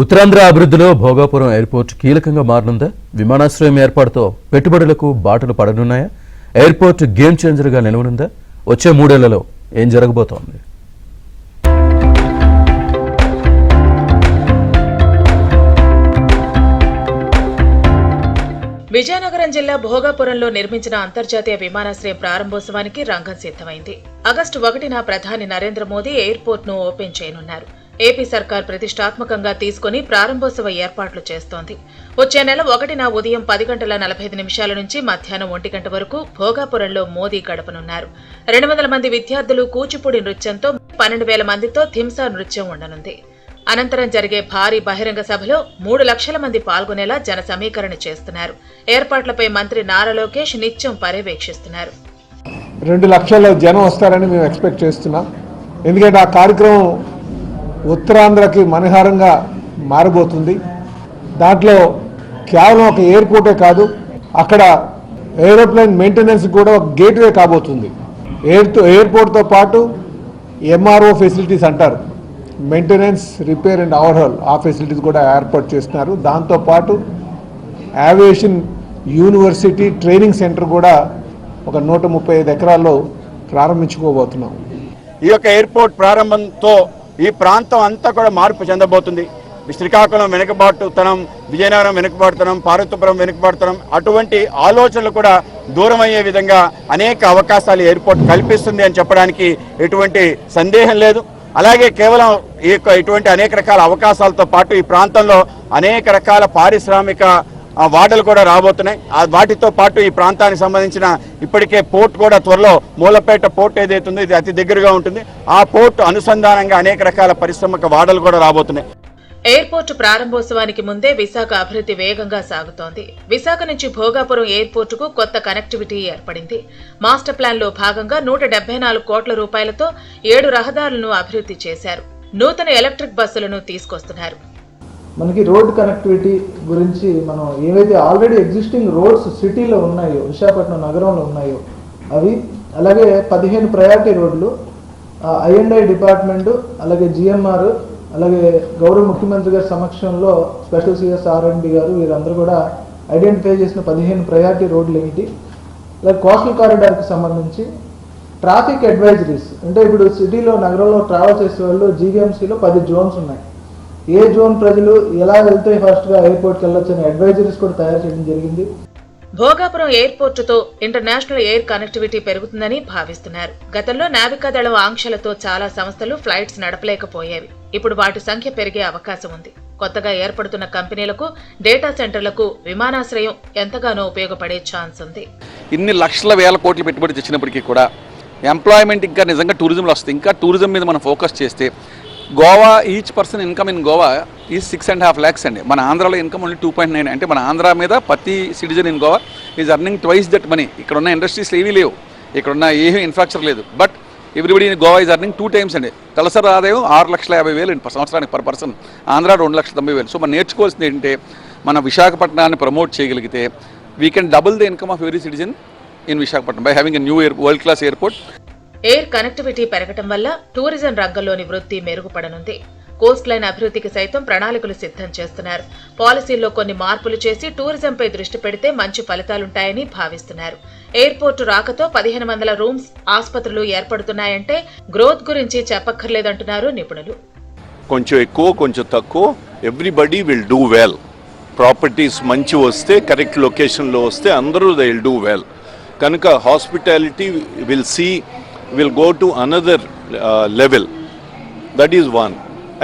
ఉత్తరాంధ్ర అభివృద్ధిలో భోగాపురం ఎయిర్పోర్ట్ కీలకంగా మారనుందా? విమానాశ్రయం ఏర్పాటుతో పెట్టుబడులకు బాటలు పడనున్నాయా? Airport game చేంజర్గా నిలవనుందా? వచ్చే 3 ఏళ్లలో ఏం జరగబోతోంది? విజయనగరం జిల్లా భోగాపురంలో నిర్మించిన అంతర్జాతీయ విమానాశ్రయం ప్రారంభోత్సవానికి రంగం సిద్ధమైంది. ఆగస్టు 1న ప్రధాని నరేంద్ర మోదీ ఎయిర్పోర్ట్ ను ఓపెన్ చేయనున్నారు. ఏపీ సర్కార్ ప్రతిష్టాత్మకంగా తీసుకుని ప్రారంభోత్సవ ఏర్పాట్లు చేస్తోంది. వచ్చే నెల 1న ఉదయం 10:45 నుంచి మధ్యాహ్నం 1 గంట వరకు భోగాపురంలో మోదీ గడపనున్నారు. 200 మంది విద్యార్థులు కూచిపూడి నృత్యంతో 12,000 మందితో థింసా నృత్యం ఉండనుంది. అనంతరం జరిగే భారీ బహిరంగ సభలో 3 లక్షల మంది పాల్గొనేలా జన సమీకరణ చేస్తున్నారు. ఏర్పాట్లపై మంత్రి నారా లోకేష్ నిత్యం పర్యవేక్షిస్తున్నారు. 2 లక్షల జనం వస్తారని మేము ఎక్స్పెక్ట్ చేస్తున్నాం. ఎందుకంటే ఆ కార్యక్రమం ఉత్తరాంధ్రకి మనహారంగా మారబోతుంది. దాంట్లో కేవలం ఒక ఎయిర్పోర్టే కాదు, అక్కడ ఏరోప్లేన్ మెయింటెనెన్స్ కూడా ఒక గేట్వే కాబోతుంది. ఎయిర్పోర్ట్తో పాటు ఎంఆర్ఓ ఫెసిలిటీస్ అంటారు, మెయింటెనెన్స్, రిపేర్ అండ్ ఓవర్హాల్, ఆ ఫెసిలిటీస్ కూడా ఏర్పాటు చేస్తున్నారు. దాంతోపాటు ఏవియేషన్ యూనివర్సిటీ ట్రైనింగ్ సెంటర్ కూడా ఒక 135 ఎకరాల్లో ప్రారంభించుకోబోతున్నాం. ఈ యొక్క ఎయిర్పోర్ట్ ప్రారంభంతో ఈ ప్రాంతం అంతా కూడా మార్పు చెందబోతుంది. శ్రీకాకుళం వెనుకబాటుతనం, విజయనగరం వెనుకబాటుతనం, పార్వతీపురం వెనుకబాటుతనం, అటువంటి ఆలోచనలు కూడా దూరమయ్యే విధంగా అనేక అవకాశాలు ఎయిర్పోర్ట్ కల్పిస్తుంది అని చెప్పడానికి ఎటువంటి సందేహం లేదు. అలాగే కేవలం ఇటువంటి అనేక రకాల అవకాశాలతో పాటు ఈ ప్రాంతంలో అనేక రకాల పారిశ్రామిక వాటలు కూడా రాబోతున్నాయి. వాటితో పాటు ఈ ప్రాంతానికి సంబంధించిన ఇప్పటికే పోర్ట్ కూడా త్వరలో మూలపేట పోర్ట్ ఏదైతుందో ఇది అతి దగ్గరగా ఉంటుంది. ఆ పోర్ట్ అనుసంధానంగా అనేక రకాల పారిశ్రామిక వాడలు కూడా రాబోతున్నాయి. ఎయిర్పోర్టు ప్రారంభోత్సవానికి ముందే విశాఖ అభివృద్ధి వేగంగా సాగుతోంది. విశాఖ నుంచి భోగాపురం ఎయిర్పోర్టుకు కొత్త కనెక్టివిటీ ఏర్పడింది. మాస్టర్ ప్లాన్ లో భాగంగా 174 కోట్ల రూపాయలతో 7 రహదారులను అభివృద్ధి చేశారు. నూతన ఎలక్ట్రిక్ బస్సులను తీసుకొస్తున్నారు. మనకి రోడ్ కనెక్టివిటీ గురించి మనం ఏవైతే ఆల్రెడీ ఎగ్జిస్టింగ్ రోడ్స్ సిటీలో ఉన్నాయో, విశాఖపట్నం నగరంలో ఉన్నాయో అవి, అలాగే 15 ప్రయారిటీ రోడ్లు, I&I డిపార్ట్మెంటు, అలాగే GMR, అలాగే గౌరవ ముఖ్యమంత్రి గారి సమక్షంలో స్పెషల్ CS R&D గారు వీరందరూ కూడా ఐడెంటిఫై చేసిన 15 ప్రయారిటీ రోడ్లు ఏంటి, అలాగే కోస్టల్ కారిడార్కి సంబంధించి ట్రాఫిక్ అడ్వైజరీస్, అంటే ఇప్పుడు సిటీలో నగరంలో ట్రావెల్ చేసే వాళ్ళు GVMCలో 10 జోన్స్ ఉన్నాయి. ఏ జోన్ ప్రజలు ఎలా వెళ్తే ఫస్ట్గా ఎయిర్పోర్ట్కి వెళ్ళొచ్చు అనే అడ్వైజరీస్ కూడా తయారు చేయడం జరిగింది. భోగాపురం ఎయిర్పోర్టుతో ఇంటర్నేషనల్ ఎయిర్ కనెక్టివిటీ పెరుగుతుందని భావిస్తున్నారు. గతంలో నావికాదళం ఆంక్షలతో చాలా సంస్థలు ఫ్లైట్స్ నడపలేకపోయేవి. ఇప్పుడు వాటి సంఖ్య పెరిగే అవకాశం ఉంది. కొత్తగా ఏర్పడుతున్న కంపెనీలకు, డేటా సెంటర్లకు విమానాశ్రయం ఎంతగానో ఉపయోగపడే ఛాన్స్ ఉంది. ఇన్ని లక్షల వేల కోట్లు పెట్టుబడి తెచ్చినప్పటికీ కూడా ఎంప్లాయ్మెంట్ ఇంకా నిజంగా టూరిజంలో వస్తుంది. ఇంకా టూరిజం మీద మనం ఫోకస్ చేస్తే Goa each person income in Goa is 6.5 lakhs అండి. మన ఆంధ్రాలో ఇన్కమ్ ఓన్లీ 2.9. అంటే మన ఆంధ్ర మీద ప్రతి citizen in Goa is earning twice that money. ఇక్కడ ఉన్న ఇండస్ట్రీస్ ఏవీ లేవు, ఇక్కడ ఉన్న ఏమీ ఇన్ఫ్రాస్ట్రక్చర్ లేదు. But everybody in Goa is earning 2 times అండి. తలసరి ఆదాయం 6,50,000 సంవత్సరానికి పర్ పర్సన్. ఆంధ్ర 2,90,000. సో మనం నేర్చుకోవాల్సింది ఏంటంటే మన విశాఖపట్నాన్ని ప్రమోట్ చేయగలిగితే we can double the income of every citizen in Visakhapatnam by having a new world class airport. Air connectivity పెరగటం వల్ల టూరిజం రంగంలోని వృద్ధి మెరుగుపడనుంది. కోస్ట్ లైన్ అభివృద్ధికి సైతం ప్రణాళికలు సిద్ధం చేస్తున్నారు. పాలసీల్లో కొన్ని మార్పులు చేసి టూరిజంపై దృష్టి పెడితే మంచి ఫలితాలుంటాయని భావిస్తున్నారు. ఎయిర్పోర్టు రాకతో 1500 రూమ్స్, ఆసుపత్రులు ఏర్పడుతున్నాయంటే గ్రోత్ గురించి చెప్పక్కర్లేదంటున్నారు నిపుణులు. కొంచెం ఎక్కువ, కొంచెం తక్కువ, everybody will do well. Properties మంచి వస్తే, కరెక్ట్ లొకేషన్లో వస్తే అందరూ దే విల్ డూ వెల్. కనుక hospitality will go to another level. That is one.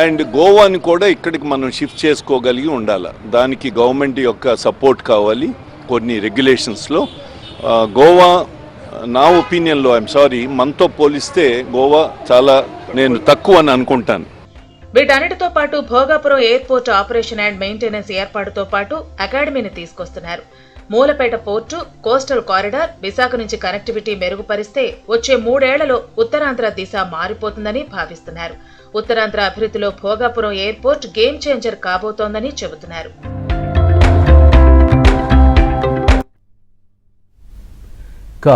And గోవాని కూడా ఇక్కడికి మనం షిఫ్ట్ చేసుకోగలిగి ఉండాలి. దానికి గవర్నమెంట్ యొక్క సపోర్ట్ కావాలి కొన్ని రెగ్యులేషన్స్లో. గోవా నా ఒపీనియన్లో, ఐఎమ్ సారీ, మనతో పోలిస్తే గోవా చాలా నేను తక్కువ అని అనుకుంటాను. వీటన్నిటితో పాటు Bhogapuram airport operation and maintenance ఏర్పాటుతో పాటు అకాడమీని తీసుకొస్తున్నారు. Mulapeta port, coastal corridor, Visakha నుంచి కనెక్టివిటీ మెరుగుపరిస్తే వచ్చే 3 ఏళ్లలో ఉత్తరాంధ్ర దిశ మారిపోతుందని భావిస్తున్నారు. ఉత్తరాంధ్ర అభివృద్ధిలో భోగాపురం ఎయిర్పోర్ట్ గేమ్ చేంజర్ కాబోతోందని చెబుతున్నారు.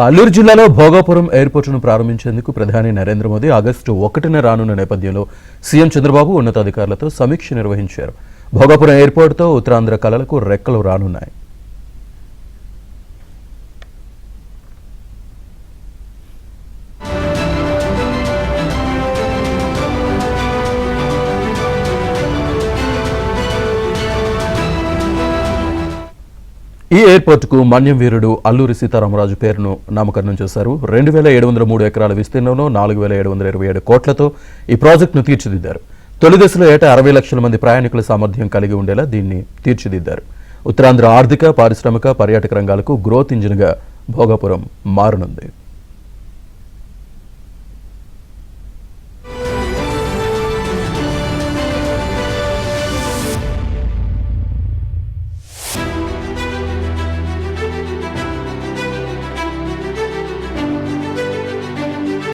అల్లూరు జిల్లాలో భోగాపురం ఎయిర్పోర్టును ప్రారంభించేందుకు ప్రధాని నరేంద్ర మోదీ ఆగస్టు 1న రానున్న నేపథ్యంలో సీఎం చంద్రబాబు ఉన్నతాధికారులతో సమీక్ష నిర్వహించారు. భోగాపురం ఎయిర్పోర్ట్తో ఉత్తరాంధ్ర కళలకు రెక్కలు రానున్నాయి. ఈ ఎయిర్పోర్టుకు మన్యం వీరుడు అల్లూరి సీతారామరాజు పేరును నామకరణం చేశారు. 2703 ఎకరాల విస్తీర్ణంలో 4727 కోట్లతో ఈ ప్రాజెక్టును తీర్చిదిద్దారు. తొలి దశలో ఏటా 60 లక్షల మంది ప్రయాణికుల సామర్థ్యం కలిగి ఉండేలా దీన్ని తీర్చిదిద్దారు. ఉత్తరాంధ్ర ఆర్థిక, పారిశ్రామిక, పర్యాటక రంగాలకు గ్రోత్ ఇంజిన్గా భోగాపురం మారనుంది.